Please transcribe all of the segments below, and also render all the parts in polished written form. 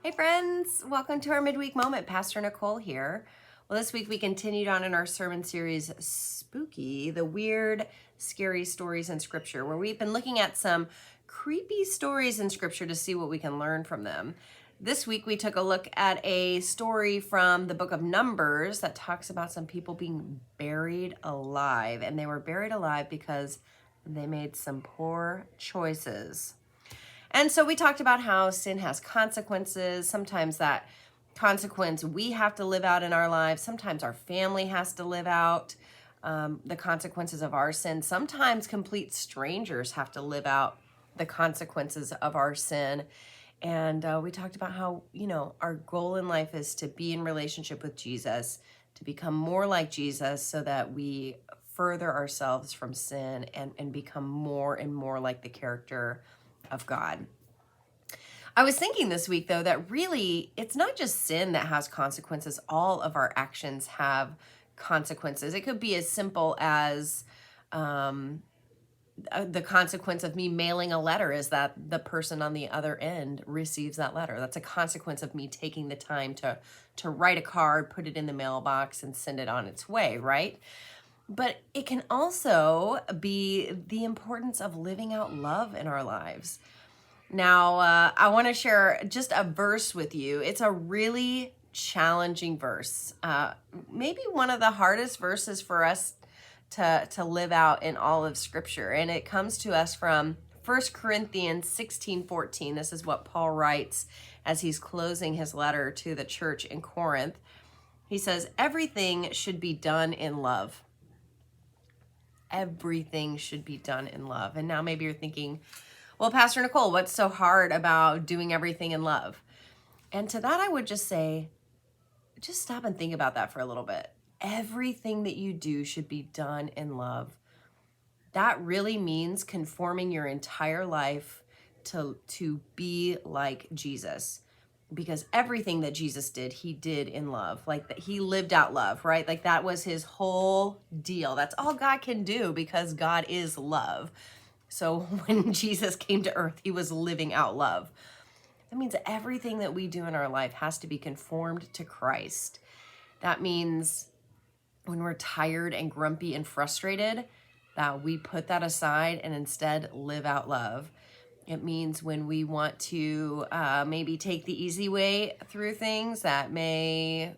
Hey friends, welcome to our Midweek Moment. Pastor Nicole here. Well, this week we continued on in our sermon series, Spooky, the weird, scary stories in Scripture, where we've been looking at some creepy stories in Scripture to see what we can learn from them. This week we took a look at a story from the book of Numbers that talks about some people being buried alive, and they were buried alive because they made some poor choices. And so we talked about how sin has consequences. Sometimes that consequence we have to live out in our lives. Sometimes our family has to live out the consequences of our sin. Sometimes complete strangers have to live out the consequences of our sin. And we talked about how, our goal in life is to be in relationship with Jesus, to become more like Jesus so that we further ourselves from sin and become more and more like the character of God. I was thinking this week, though, that really it's not just sin that has consequences. All of our actions have consequences. It could be as simple as the consequence of me mailing a letter is that the person on the other end receives that letter. That's a consequence of me taking the time to write a card, put it in the mailbox, and send it on its way, right? But it can also be the importance of living out love in our lives. Now, I want to share just a verse with you. It's a really challenging verse. Maybe one of the hardest verses for us to live out in all of Scripture. And it comes to us from 1 Corinthians 16:14. This is what Paul writes as he's closing his letter to the church in Corinth. He says, everything should be done in love. Everything should be done in love. And now maybe you're thinking, well, Pastor Nicole, what's so hard about doing everything in love? And to that, I would just say, just stop and think about that for a little bit. Everything that you do should be done in love. That really means conforming your entire life to be like Jesus. Because everything that Jesus did, he did in love. Like that, he lived out love, right? Like that was his whole deal. That's all God can do because God is love. So when Jesus came to earth, he was living out love. That means everything that we do in our life has to be conformed to Christ. That means when we're tired and grumpy and frustrated, that we put that aside and instead live out love. It means when we want to maybe take the easy way through things that may,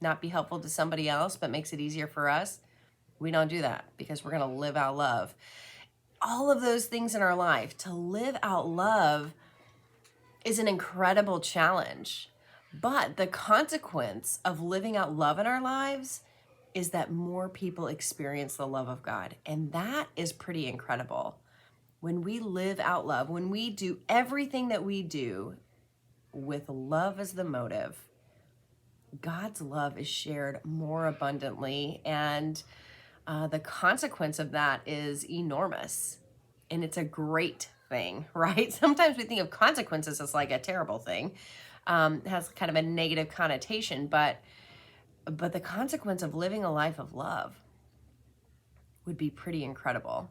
not be helpful to somebody else, but makes it easier for us, we don't do that because we're going to live out love. All of those things in our life, to live out love is an incredible challenge. But the consequence of living out love in our lives is that more people experience the love of God. And that is pretty incredible. When we live out love, when we do everything that we do with love as the motive, God's love is shared more abundantly, and the consequence of that is enormous. And it's a great thing, right? Sometimes we think of consequences as like a terrible thing. It has kind of a negative connotation, but the consequence of living a life of love would be pretty incredible.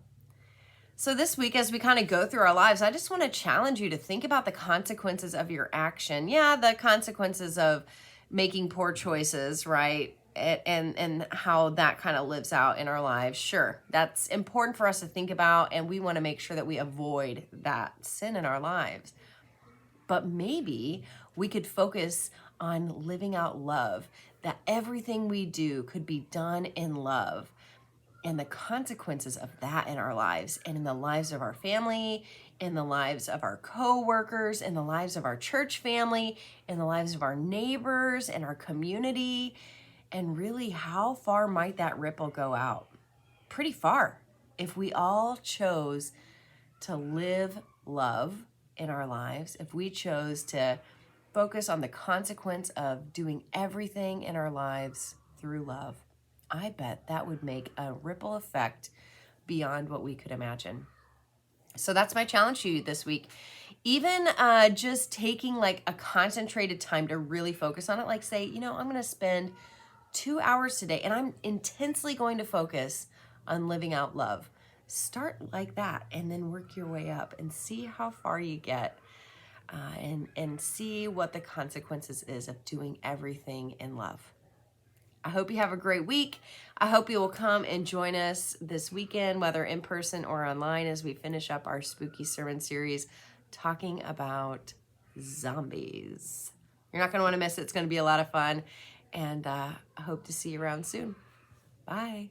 So this week, as we kind of go through our lives, I just want to challenge you to think about the consequences of your action. Yeah, the consequences of making poor choices, right? And how that kind of lives out in our lives. Sure, that's important for us to think about, and we want to make sure that we avoid that sin in our lives. But maybe we could focus on living out love, that everything we do could be done in love. And the consequences of that in our lives and in the lives of our family, in the lives of our co-workers, in the lives of our church family, in the lives of our neighbors and our community. And really, how far might that ripple go out? Pretty far. If we all chose to live love in our lives, if we chose to focus on the consequence of doing everything in our lives through love, I bet that would make a ripple effect beyond what we could imagine. So that's my challenge to you this week. Even just taking like a concentrated time to really focus on it, like say, I'm going to spend 2 hours today and I'm intensely going to focus on living out love. Start like that and then work your way up and see how far you get. and see what the consequences is of doing everything in love. I hope you have a great week. I hope you will come and join us this weekend, whether in person or online, as we finish up our spooky sermon series talking about zombies. You're not going to want to miss it. It's going to be a lot of fun. And I hope to see you around soon. Bye.